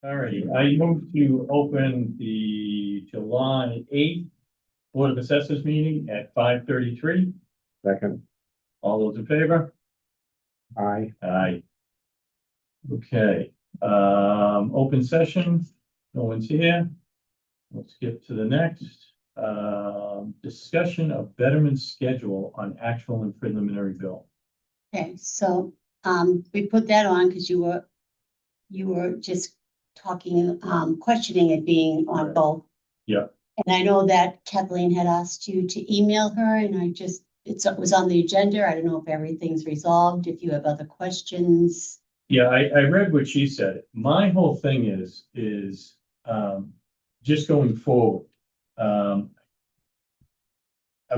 All righty, I move to open the July 8th Board of Assessors meeting at 5:33. Second, All those in favor? aye. Aye. Okay, open session, no one's here. Let's skip to the next. Discussion of betterment schedule on actual and preliminary bill. Okay, so, we put that on because you were just talking, questioning it being on Right. both. Yeah. And I know that Kathleen had asked you to email her and it was on the agenda. I don't know if everything's resolved, if you have other questions. Yeah, I read what she said. My whole thing is, just going forward. I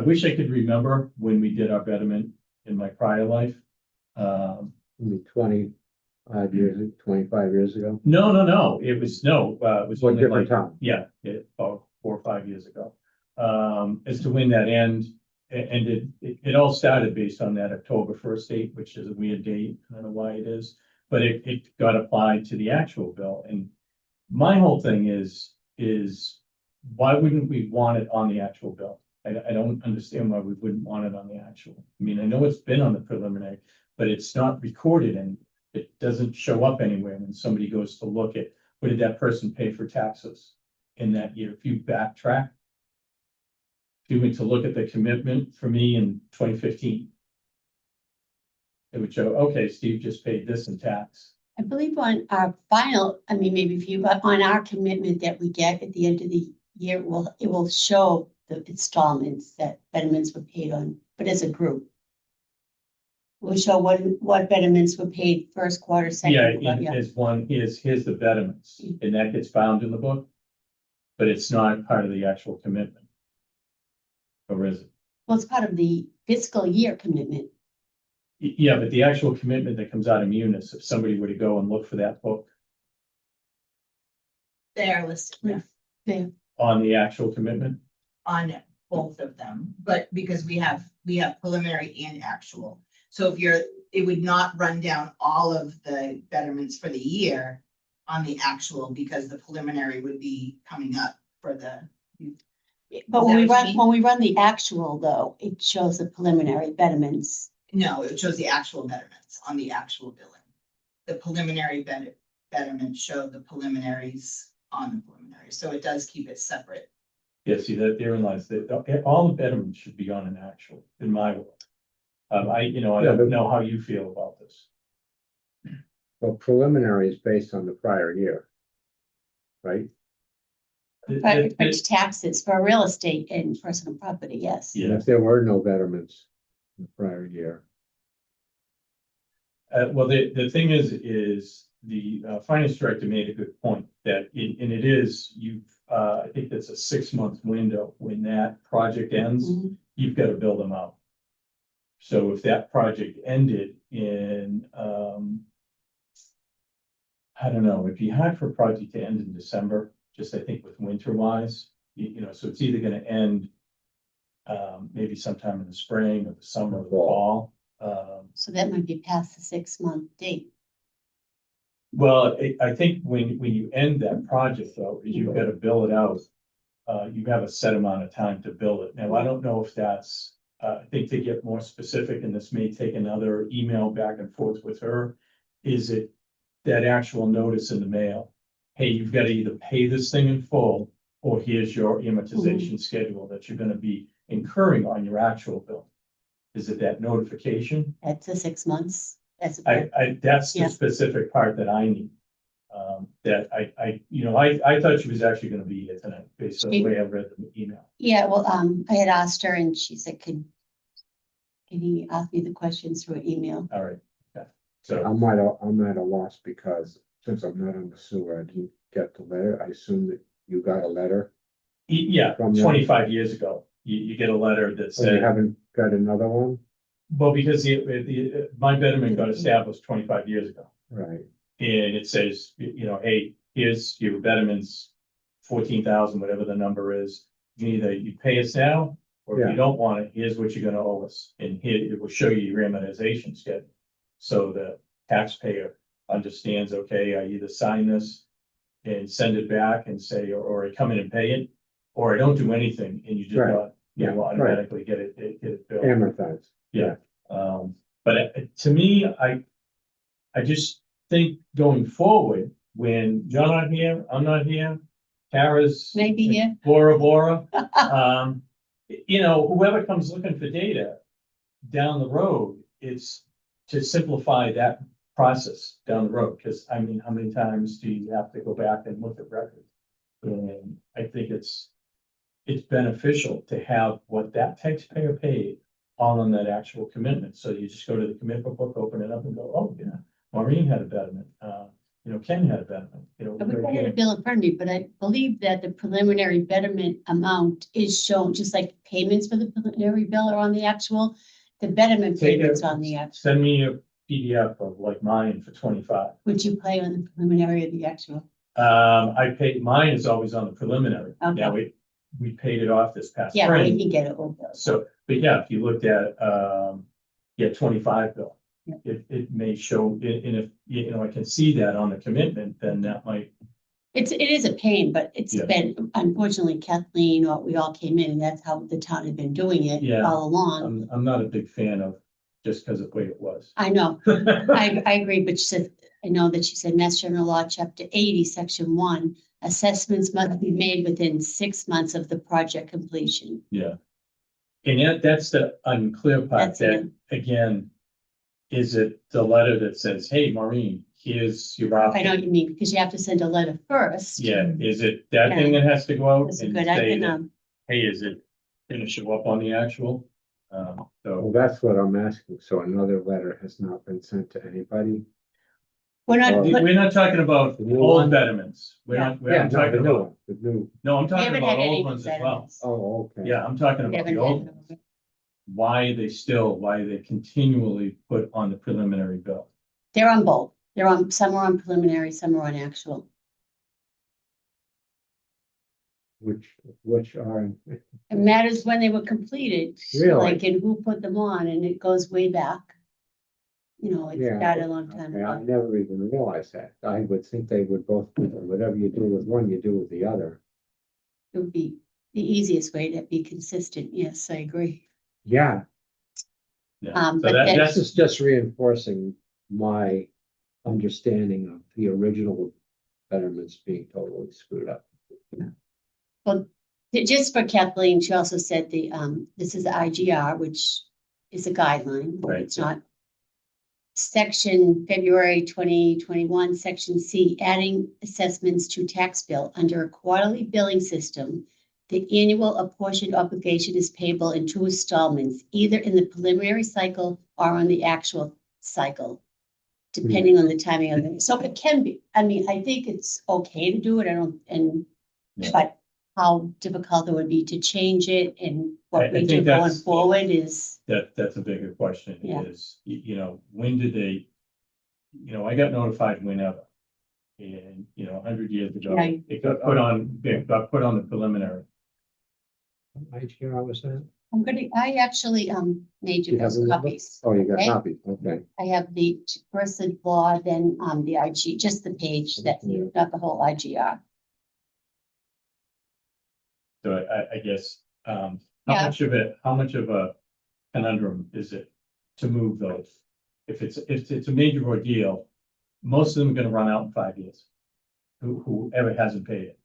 wish I could remember when we did our betterment in my prior life. Maybe 25 years ago. No, it was What only different like, time? yeah, about 4 or 5 years ago. As to when that ended, it all started based on that October 1st date, which is a weird date. I don't know why it is, but it got applied to the actual bill. And my whole thing is why wouldn't we want it on the actual bill? I don't understand why we wouldn't want it on the actual. I mean, I know it's been on the preliminary, but it's not recorded and it doesn't show up anywhere when somebody goes to look at what did that person pay for taxes in that year. If you backtrack, if you went to look at the commitment for me in 2015, it would show, okay, Steve just paid this in tax. I believe on our final, I mean, maybe if you, but on our commitment that we get at the end of the year, it will show the installments that betterments were paid on, but as a group. We'll show what betterments were paid first quarter, second quarter, yeah. As one, here's the betterments, and that gets found in the book, but it's not part of the actual commitment. Or is it? Well, it's part of the fiscal year commitment. Yeah, but the actual commitment that comes out of Munis, if somebody were to go and look for that book They are listed there There, on the actual commitment, on both of them, but because we have preliminary and actual. So it would not run down all of the betterments for the year on the actual because the preliminary would be coming up for the. but Is that what you mean? when we run the actual though, it shows the preliminary betterments. No, it shows the actual betterments on the actual billing. The preliminary betterment showed the preliminaries on the preliminary, so it does keep it separate. yeah, see that therein lies that all the betterments should be on an actual in my world. I don't know how you feel about this. Well, preliminary is based on the prior year. Right? For taxes for real estate and personal property, yes. Yeah. And if there were no betterments in the prior year. Well, the thing is the finance director made a good point that and it is, I think that's a 6-month window. When that project ends, Mhm. you've got to build them out. So if that project ended in, I don't know, it'd be hard for a project to end in December, just I think with winter wise, so it's either gonna end maybe sometime in the spring or the summer or the fall. So that might be past the 6-month date. Well, I think when you end that project though, is you've got to bill it out. You have a set amount of time to bill it. Now, I don't know if that's, I think to get more specific, and this may take another email back and forth with her. Is it that actual notice in the mail? Hey, you've got to either pay this thing in full, or here's your amortization schedule that you're gonna be incurring on your actual bill. Is it that notification? That's the 6 months. That's That's the Yeah. specific part that I need. That I thought she was actually gonna be here tonight, based on the way I read the email. yeah, well, I had asked her and she said, can you ask me the questions through an email? All right, okay, so, I'm at a loss because since I'm not on the sewer, I didn't get the letter. I assume that you got a letter. yeah, From them. 25 years ago, you get a letter that So you said, haven't got another one? well, because my betterment got established 25 years ago. Right. And it says, hey, here's your betterments, 14,000, whatever the number is. Either you pay us now, or if Yeah. you don't want it, here's what you're gonna owe us. And here, it will show you your amortization schedule. So the taxpayer understands, okay, I either sign this and send it back and say, or I come in and pay it, or I don't do anything and you just Right. got, you Yeah, know, right. automatically get it billed. Amortized. Yeah, but to me, I just think going forward, when John not here, I'm not here, Tara's. Maybe here. Bora, you know, whoever comes looking for data down the road, it's to simplify that process down the road, because I mean, how many times do you have to go back and look at records? And I think it's beneficial to have what that taxpayer paid all on that actual commitment. So you just go to the commitment book, open it up and go, oh, yeah, Maureen had a betterment. You know, Ken had a betterment, you know. We had a bill in front of me, but I believe that the preliminary betterment amount is shown, just like payments for the preliminary bill are on the actual. The betterment Take payments it, on the actual. send me a PDF of like mine for 25. Would you play on the preliminary or the actual? I paid, mine is always on the preliminary. Okay. Now, we paid it off this past Yeah, we spring. can get it old bill. So, but yeah, if you looked at, 25 bill. Yeah. It may show, and if, you know, I can see that on the commitment, then that might, It is a pain, but it's Yeah. been, unfortunately, Kathleen, or we all came in, and that's how the town had been doing it Yeah. all along. I'm not a big fan of just because of the way it was. I know, I agree, but she said, I know that she said Mass General Law, Chapter 80, Section 1, assessments must be made within 6 months of the project completion. Yeah. And that's the unclear part, That's that, again, is it the letter that says, hey, Maureen, here's your I option? know what you mean, because you have to send a letter first. Yeah, is it that thing that has to go out That's and good, I say can, that, hey, is it gonna show up on the actual? Well, So, that's what I'm asking. So another letter has not been sent to anybody? we're not, Well, but we're not talking about The new old one? betterments. We're Yeah. not, we're not No, talking the new about, one, the new, no, I'm we talking haven't about had any old ones as well. betterments. oh, okay. Yeah, I'm talking We about haven't the had old ones. them. Why they continually put on the preliminary bill. They're on both. They're on, some are on preliminary, some are on actual. Which are, It matters when they were completed. Really? Like, and who put them on, and it goes way back. You know, it yeah. started a long time Okay, I ago. never even realized that. I would think they would both, whatever you do with one, you do with the other. It would be the easiest way to be consistent. Yes, I agree. Yeah, Yeah, Um, so but that, then- this that's, is just reinforcing my understanding of the original betterments being totally screwed up. Just for Kathleen, she also said this is the IGR, which is a guideline, but Right. it's not. Section February 2021, Section C, adding assessments to tax bill under a quarterly billing system. The annual apportioned obligation is payable in 2 installments, either in the preliminary cycle or on the actual cycle, depending on the timing of it. So it can be, I mean, I think it's okay to do it. Yeah. But how difficult it would be to change it and I what we think do going that's- forward is, that's a bigger question Yeah. is, you know, when did they, you know, I got notified whenever. And, you know, 100 years ago, Yeah. it got put on the preliminary. IGR was that? I actually, made you You have those the number? copies. Oh, you got Okay. copies, okay. I have the first the law, then, the IG, just the page that, Yeah. not the whole IGR. So I guess, how Yeah. much of a conundrum is it to move those? If it's a major ordeal, most of them are gonna run out in 5 years. Whoever hasn't paid it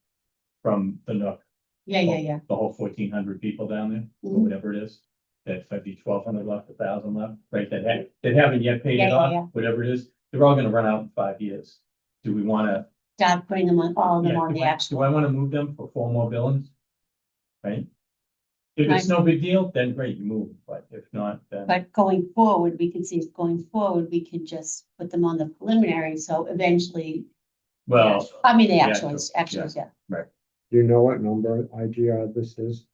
from the Nook, Yeah. the whole 1,400 people down there, or Mhm. whatever it is. That might be 1,200 left, 1,000 left, right, that haven't yet paid it Yeah. off, whatever it is, they're all gonna run out in 5 years. Do we wanna? Start putting them on, all of them Yeah, on the do actual. I wanna move them for 4 more billings? Right? If it's no big deal, then great, you move, but if not, then, But going forward, we can see if going forward, we can just put them on the preliminary, so eventually, well, I mean, the Yeah, actuals, yeah. Do you know what number IGR this is?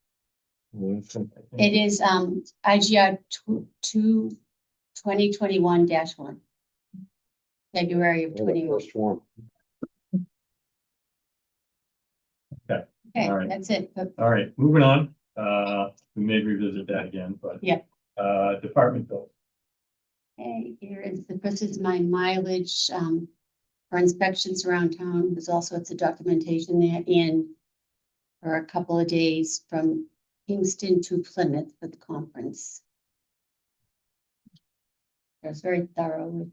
Well, it's- It is, IGR 2021-1. February of well, the 21. first one. Okay, all right. that's it. But all right, moving on, we may revisit that again, but. Yeah. Department bill, okay, this is my mileage, for inspections around town. There's all sorts of documentation there, and for a couple of days from Kingston to Plymouth for the conference. It was very thorough with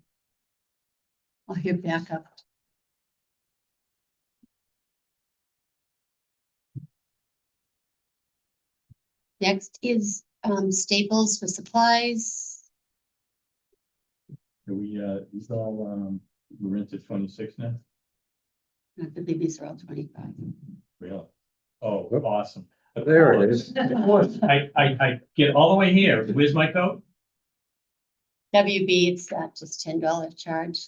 all your backup. Next is Staples for supplies. These all, we're into 26 now? I believe these are all 25. Really? Oh, awesome. Of There it course. is. Of course, I get all the way here. Where's my coat? WB, it's just $10 charge.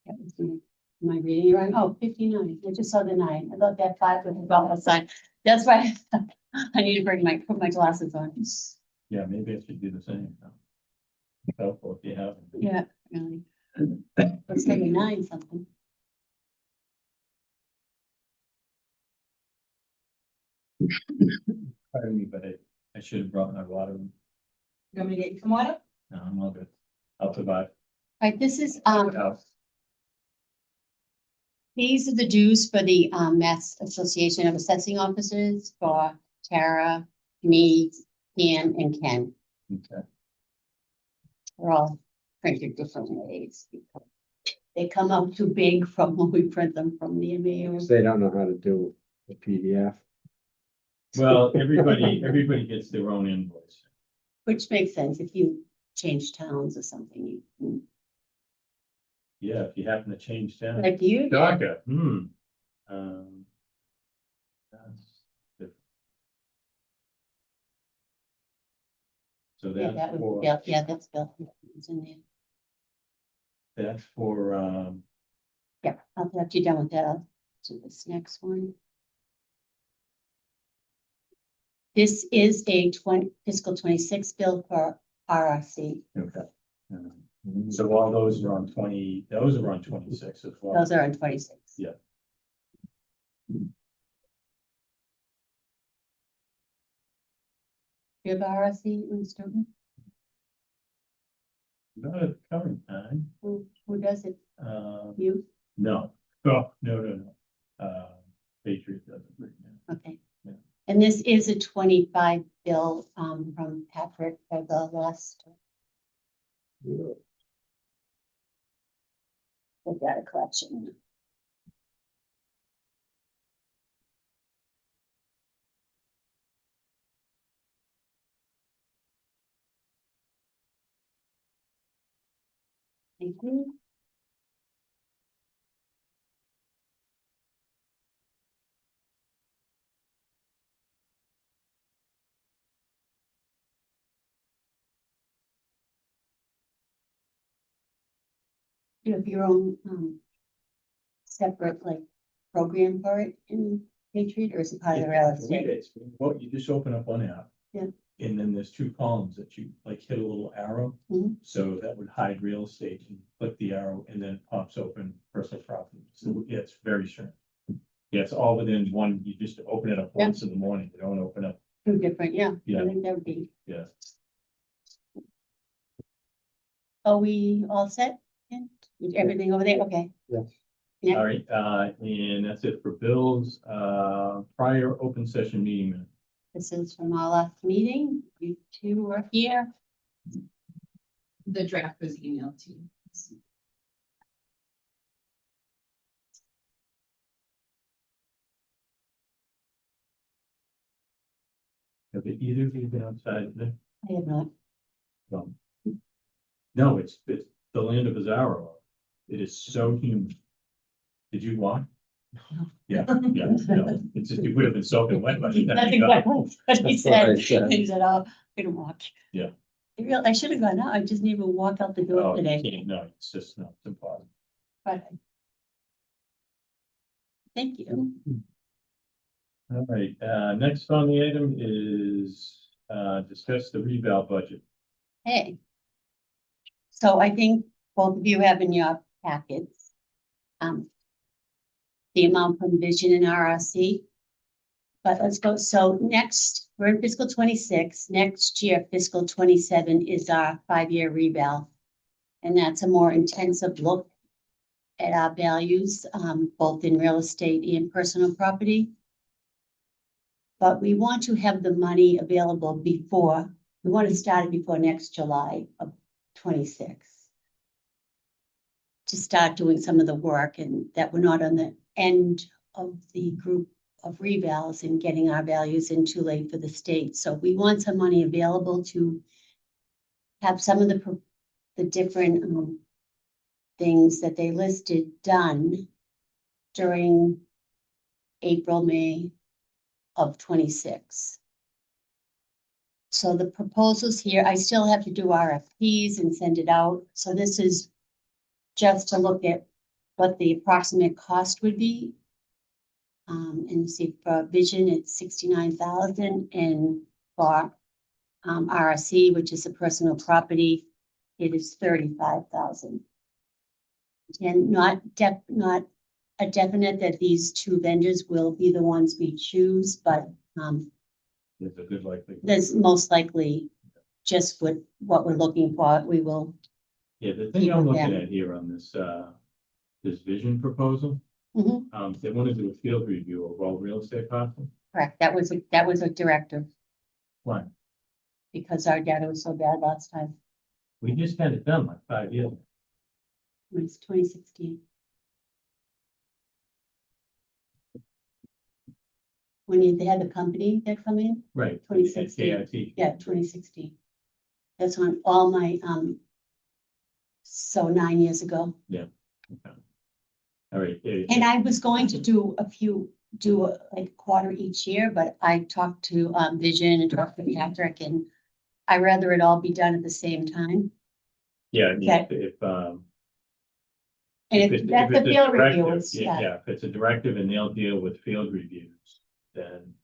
That was my reading right. Oh, 59. I just saw the 9. I thought that 5 was about the sign. That's why I need to put my glasses on. Yeah, maybe I should do the same. Helpful if you have. Yeah, really. Let's take a 9 something. Pardon me, but I should have brought my water. You want me to get you some water? No, I'm all good. I'll survive. All right, this is, What else? these are the dues for the Mass Association of Assessing Officers for Tara, me, Dan, and Ken. Okay. They're all printed different ways. They come out too big from when we print them from the MAO. They don't know how to do a PDF. Well, everybody gets their own invoice. Which makes sense if you change towns or something, you can, Yeah, if you happen to change town. like you. did. Dhaka, that's different. So Yeah, that's that would for, be, yeah, that's Bill. It's in there. that's for, Yeah, after you're done with that, I'll do this next one. This is a fiscal 26 bill for RRC. okay. So all those are on 26 as well. Those are on 26. Yeah. You have RRC in Stoughton? Not at the current time. Who does it? You? No, oh, no. Patriot doesn't right now. Okay. Yeah. And this is a 25 bill from Patrick for the last the data collection. Thank you. You have your own separate like program for it in Patriot, or is it part of the real estate? Well, you just open up one app. Yeah. And then there's 2 columns that you like hit a little arrow. Mhm. So that would hide real estate, and click the arrow and then it pops open personal property. So yeah, it's very strange. Yeah, it's all within one, you just open it up Yeah. once in the morning, you don't open up, 2 different, yeah. Yeah. I think that would be. yeah. Are we all set? Ken? Is everything over there? Okay. Yes. Yeah. All right, and that's it for bills, prior open session meeting minutes. This is from our last meeting. You 2 were here. The draft was emailed to you. Have either of you been outside today? I have not. No, it's the land of Bizarro. It is so humid. Did you walk? Yeah, no, it's just, you would have been soaking wet by the time That's you got. exactly what he That's what I said. said. He said, oh, I'm gonna walk. Yeah. I should have gone out. I just didn't even walk out the door Oh, you today. can't, no, it's just, no, it's impossible. But thank you. All right, next on the item is, discuss the reval budget. Hey. So I think both of you have in your packets the amount from Vision and RRC. But let's go, so next we're in fiscal 26. Next year, fiscal 27 is our 5-year reval. And that's a more intensive look at our values, both in real estate and personal property. But we want to have the money available before, we want to start it before next July of 26. To start doing some of the work, and that we're not on the end of the group of revals and getting our values in too late for the state. So we want some money available to have some of the different things that they listed done during April, May of 26. So the proposals here, I still have to do RFPs and send it out. So this is just to look at what the approximate cost would be. And see, for vision, it's 69,000, and for RSC, which is a personal property, it is 35,000. And not a definite that these two vendors will be the ones we choose, but There's a good likelihood. there's most likely just what we're looking for. We will. Yeah, the thing I'm looking Yeah. at here on this, this vision proposal, Mhm. they want to do a field review of all real estate parcels. Correct. That was a directive Why? because our data was so bad last time. We just had it done like 5 years ago. It was 2016. When they had the company that come in, Right. 2016. KIT. yeah, 2016. That's on all my, so 9 years ago. Okay. All right. And I was going to do like a quarter each year, but I talked to Vision and talked to Patrick, and I'd rather it all be done at the same time. Yeah, I mean, Okay. if, And if that's the it's a field directive, review, yeah, if it's a directive and they'll deal with field reviews, then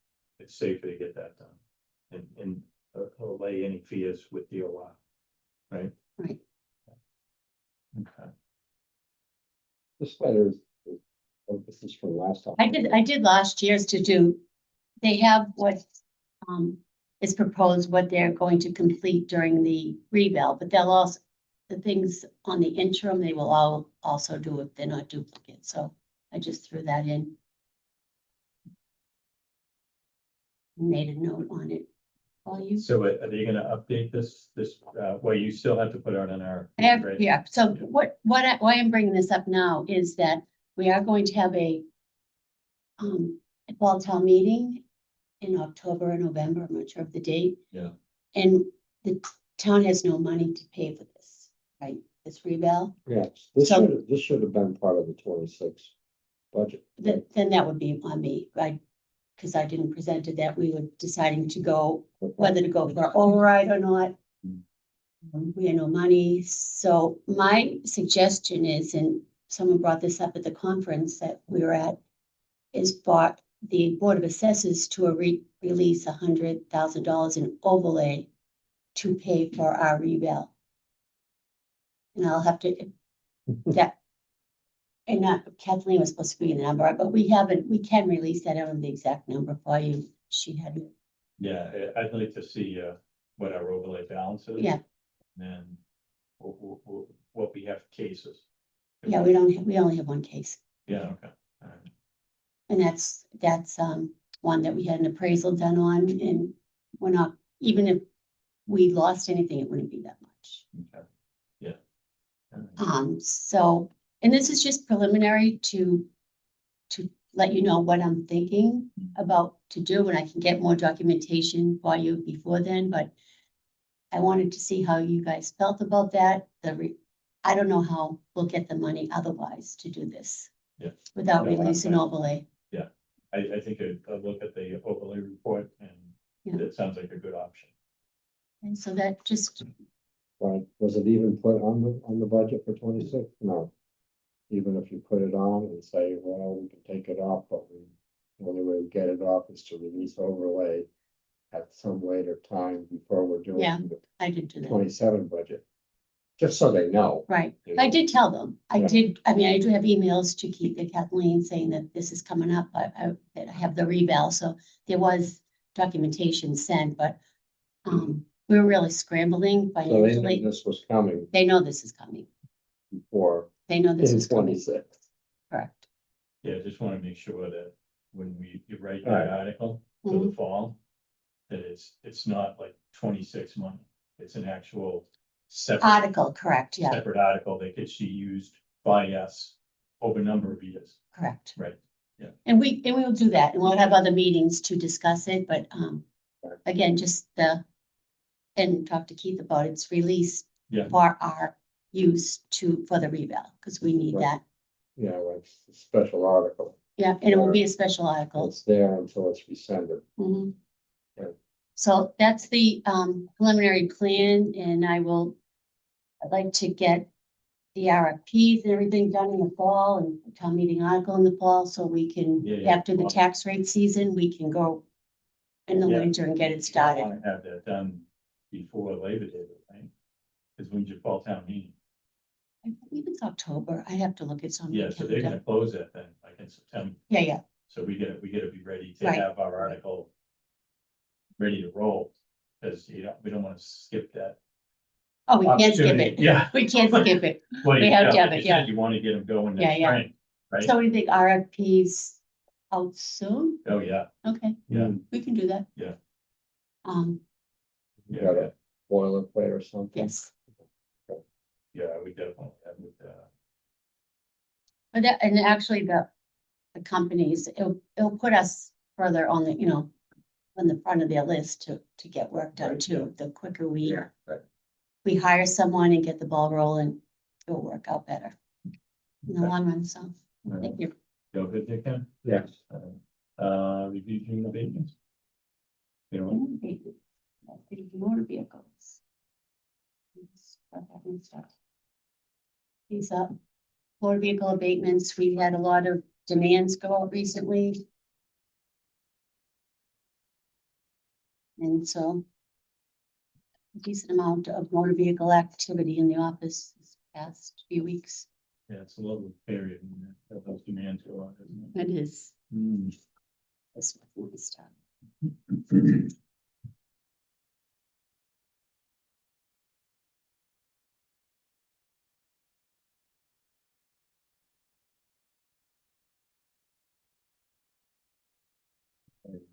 it's safer to get that done. And allay any fears with DOR, right? Right. Okay. This letter is, this is from last time. I did last year's to do, they have what is proposed, what they're going to complete during the reval, but they'll also, the things on the interim, they will all also do if they're not duplicate. So I just threw that in. Made a note on it. All you. So are they gonna update this, well, you still have to put out an RFP, right? Yeah, so why I'm bringing this up now is that we are going to have a fall town meeting in October or November, I'm not sure of the date. Yeah. And the town has no money to pay for this, right? This reval, Yeah, So- this should have been part of the 26 budget. then that would be on me, right? Because I didn't present it, that we were deciding to go, whether to go for override or not. We had no money, so my suggestion is, and someone brought this up at the conference that we were at, is for the Board of Assessors to release $100,000 in overlay to pay for our reval. And I'll have to, that, and not, Kathleen was supposed to be the number, but we can release that. I don't know the exact number for you. She had it. Yeah, I'd like to see, what our overlay balance is. Yeah. And what we have cases. Yeah, we only have one case. Yeah, okay. All right. And that's one that we had an appraisal done on, and we're not, even if we lost anything, it wouldn't be that much. Okay. Yeah. All right. So, and this is just preliminary to let you know what I'm thinking about to do, and I can get more documentation for you before then, but I wanted to see how you guys felt about that. I don't know how we'll get the money otherwise to do this. Yeah. Without No, releasing overlay. I think a look at the overlay report, and Yeah. it sounds like a good option. And so that just, Right, was it even put on the budget for 26? No. Even if you put it on and say, well, we can take it off, but the only way we get it off is to release overlay at some later time before we're doing Yeah. the I did do that. 27 budget. Just so they know. Right. you I know. did tell them. I Yeah. did, I mean, I do have emails to keep Kathleen saying that this is coming up. That I have the reval. So there was documentation sent, but, we were really scrambling So they knew financially. this was coming They know this is coming. before They know this in is coming, 26. correct. Yeah, just wanna make sure that when you write Right. that article for the fall, that it's not like 26 money. It's an actual separate, Article, correct, yeah, separate article that gets used by us over a number of years, correct. right? And we will do that, and we'll have other meetings to discuss it, but, Right. again, just and talk to Keith about its release Yeah. for our use for the revale, because we need Right. that. Yeah, like a special article. Yeah, and it will be a special article. It's there until it's rescinded. Mhm. Right. So that's the preliminary plan, and I'd like to get the RFPs and everything done in the fall and town meeting article in the fall, so we can, Yeah. after the tax rate season, we can go in the Yeah. winter and get it I started. wanna have that done before Labor Day, right? Cause when's your fall town meeting? I believe it's October. I have to look at some. Yeah, so they're gonna close that then, like in September. Yeah, yeah, So we gotta be ready to Right. have our article ready to roll, because we don't wanna skip that. oh, we can't skip opportunity. it. Yeah. We can't skip it. Well, We have to yeah, have like it, you said, yeah. You wanna get them going Yeah, next yeah. spring, right? So we think RFPs out soon? Oh, yeah, Okay, yeah, we can do that. Yeah. You got yeah, a boilerplate or something? Yes, yeah, we definitely have with, but and actually the companies, it'll put us further on the, on the front of their list to get work done Right. too. The quicker Right. we hire someone and get the ball rolling, it'll work out better in the Okay. long run, so, uh, thank you. go good, Dick, Ken? Yes. Review June abatements. You know, Motor vehicles. These up, motor vehicle abatements, we had a lot of demands go out recently. And so. A decent amount of motor vehicle activity in the office this past few weeks. yeah, it's a little period when those demands go on, isn't it? It is. Mm. This one stuff.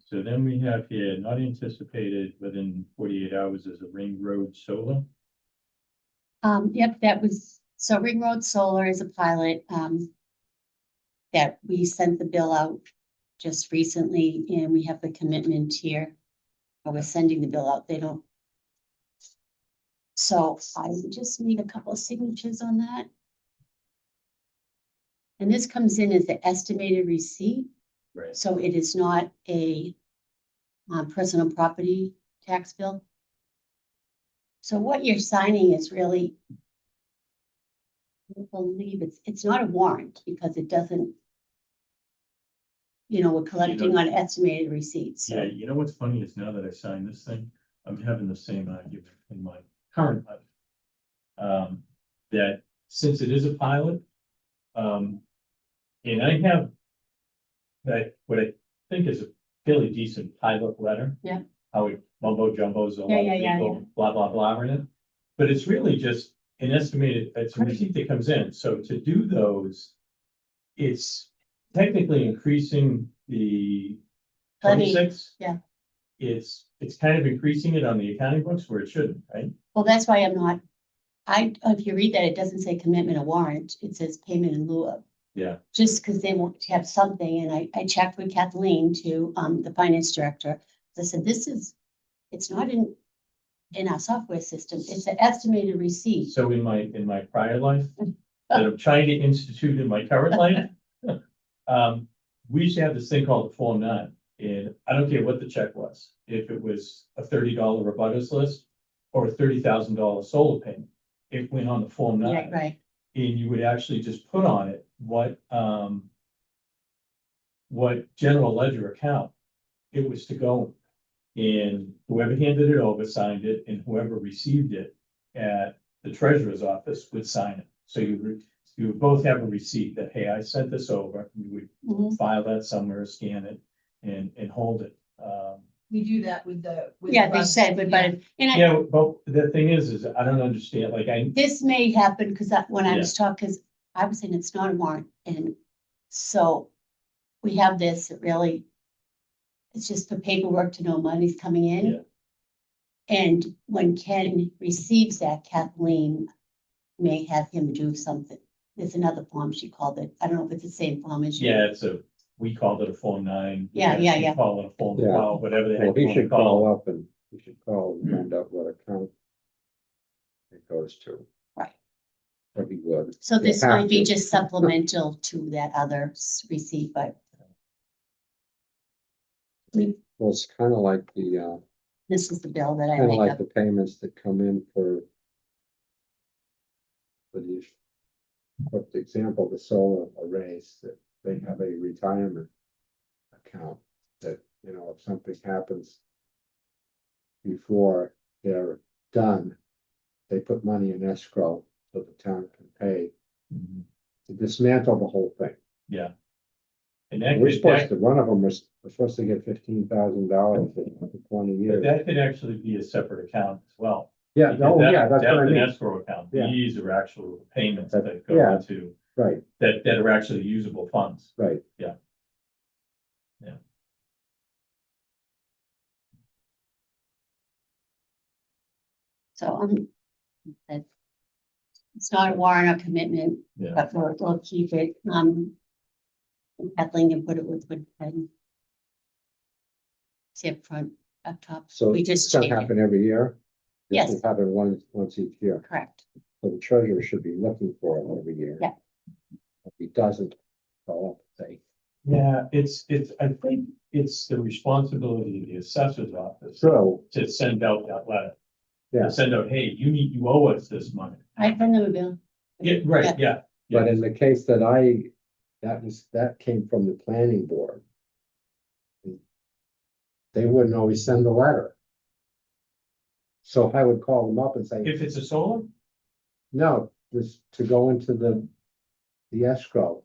So then we have here, not anticipated within 48 hours is a Ring Road solar. Yep, that was, so Ring Road Solar is a pilot, that we sent the bill out just recently, and we have the commitment here. Or we're sending the bill out, they don't. So I just need a couple of signatures on that. And this comes in as the estimated receipt, Right. so it is not a personal property tax bill. So what you're signing is really, I believe it's not a warrant because it doesn't, we're collecting on estimated receipts. Yeah, So you know what's funny is now that I signed this thing, I'm having the same argument in my current life. That since it is a pilot, and I have what I think is a fairly decent pilot letter. Yeah. How it mumbo jumbos a lot Yeah, of yeah, yeah, people, blah, blah, blah in it. But it's really just an estimated, it's a receipt that comes in. So to do those, it's technically increasing the Levy, 26. yeah. It's kind of increasing it on the accounting books where it shouldn't, right? well, that's why I'm not, if you read that, it doesn't say commitment or warrant, it says payment in lieu of. Yeah. Just because they want to have something, and I checked with Kathleen to, the finance director. I said, it's not in our software system, it's an estimated receipt. So in my prior life, that I'm trying to institute in my current life, we used to have this thing called the Form 9, and I don't care what the check was, if it was a $30 abutters list or a $30,000 solar payment, it went on the Form 9. Yeah, right, And you would actually just put on it what general ledger account it was to go. And whoever handed it over signed it, and whoever received it at the treasurer's office would sign it. So you would both have a receipt that, hey, I sent this over. You would Mhm. file that somewhere, scan it, and hold it. We do that with the. with Yeah, they bugs. said, but, and I, Yeah, but the thing is I don't understand, like, this may happen, because when I was talking, because I was saying it's not a warrant, and so we have this, it really, it's just for paperwork to know money's coming Yeah. in. And when Ken receives that, Kathleen may have him do something. There's another form she called it. I don't know if it's the same form as you. yeah, we called it a Form 9. Yeah, You yeah, guys yeah. Call it a Form Yeah. 12, whatever the Well, heck you he wanna should call call it. up and, he should call and find out what account it goes to. Right. Or he would. So this He'll have might be to. just supplemental to that other receipt, but Well, it's kind of like the, this is the bill that I kind of make like up. the payments that come in for the, for the example, the solar arrays, that they have a retirement account that, you know, if something happens before they're done, they put money in escrow so the town can pay Mhm. to dismantle the whole thing. Yeah. And that We're could, supposed to, one of them was, we're supposed to get $15,000 for 20 but years. that could actually be a separate account as well. Yeah, Because no, yeah, that's what I an mean, escrow account. Yeah. These are actual payments That- that go yeah. into, right, that are actually usable funds. right. So it's not a warrant or commitment, Yeah. but we'll keep it, Kathleen can put it with and see up front, up top. So We this just doesn't change it. happen every year? Yes. This will happen once each year. Correct. So the treasurer should be looking for it every year. Yeah. If he doesn't, call up and say, Yeah, I think it's the responsibility of the assessor's office so, to send out that letter. yeah, To send out, hey, you owe us this money. I send them a bill. Yeah, right, yeah. but in the case that that came from the planning board. They wouldn't always send the letter. So I would call them up and say, If it's a solar, no, this to go into the escrow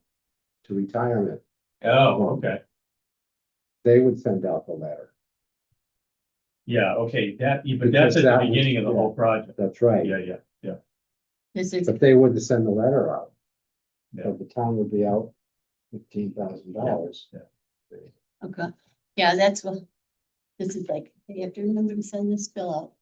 to retirement, oh, okay, they would send out the letter. yeah, okay, but Because that's at that the was- beginning of the whole project. That's right. Yeah. This is, But they wouldn't send the letter out. Yeah. So the town would be out $15,000. Yeah. okay, yeah, that's what, this is like, you have to remember to send this bill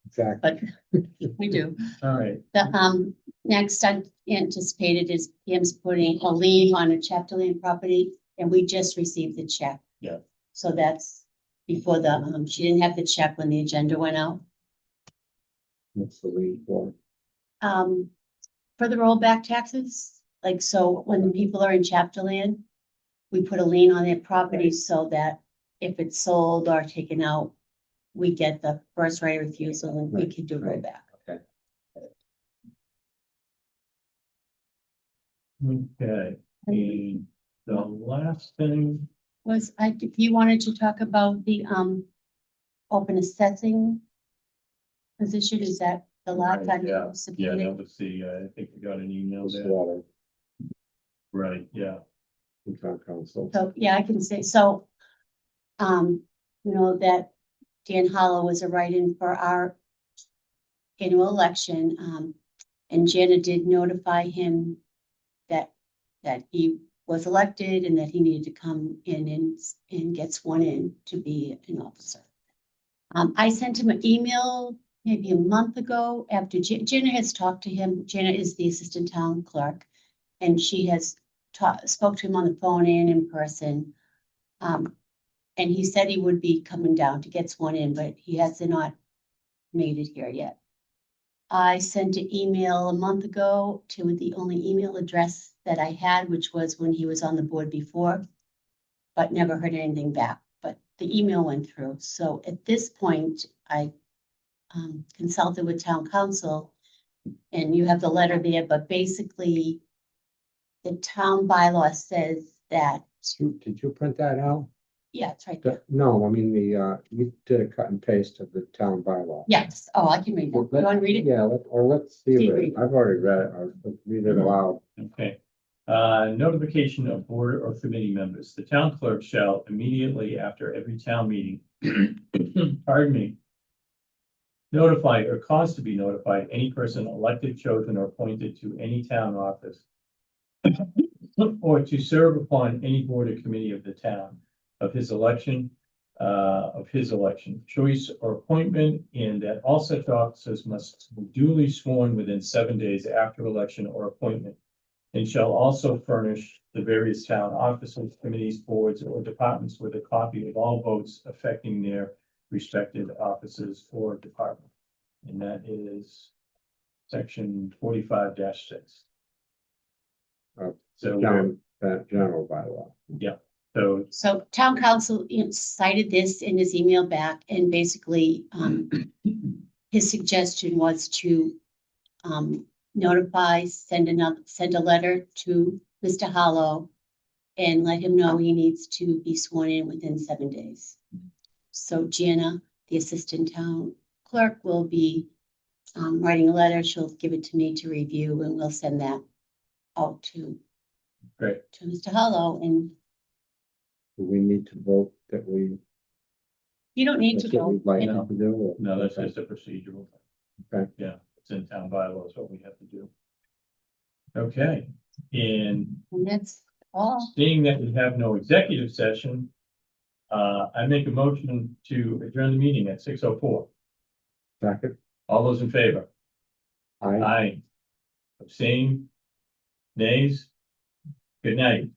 Exactly. out, but we do. All right, The, next anticipated is Pam's putting a lien on a chapter land property, and we just received the check. Yeah. So that's before the, she didn't have the check when the agenda went out. What's the lead for? For the rollback taxes, like, so when the people are in chapter land, we put a lien on their property so that if it's sold or taken out, we get the first right of refusal and we Right, can do right. rollback. okay, and the last thing, Was, if you wanted to talk about the, open assessing position, is that the last time? you yeah, that submitted? was I think we got an email This there, letter right, yeah, from town council. So, yeah, I can say, so, you know, that Dan Hollow was a write-in for our annual election, and Jana did notify him that he was elected and that he needed to come in and get sworn in to be an officer. I sent him an email maybe a month ago after Jana has talked to him. Jana is the assistant town clerk, and she has spoke to him on the phone and in person. And he said he would be coming down to get sworn in, but he has not made it here yet. I sent an email a month ago to the only email address that I had, which was when he was on the board before, but never heard anything back. But the email went through. So at this point, I consulted with town council, and you have the letter there, but basically the town bylaw says that, Did you print that out? yeah, it's right there. No, I mean, you did a cut and paste of the town bylaw. Yes, oh, I can read it. You Let- want to read it? Yeah, let's see, See, it. read. I've already read it, I'll read it aloud. okay. Notification of board or committee members. The town clerk shall immediately after every town meeting pardon me, notify or cause to be notified any person elected, chosen, or appointed to any town office or to serve upon any board or committee of the town of his election, choice, or appointment, and that all such officers must be duly sworn within 7 days after election or appointment, and shall also furnish the various town offices, committees, boards, or departments with a copy of all votes affecting their respective offices or department. And that is section 45-6. Oh, So, that general bylaw. so So town council cited this in his email back, and basically, his suggestion was to notify, send a letter to Mr. Hollow and let him know he needs to be sworn in within 7 days. So Jana, the assistant town clerk, will be writing a letter. She'll give it to me to review, and we'll send that out to great. Mr. Hollow. And Do we need to vote that we? you don't need to That's what go. we'd like And to do? or- No, that's Okay. just a procedural thing. Okay. Yeah, it's in town bylaws, what we have to do. Okay, and that's all. seeing that we have no executive session, I make a motion to adjourn the meeting at 6:04. Second, All those in favor? I. Aye. Abstain? Nays? Good night.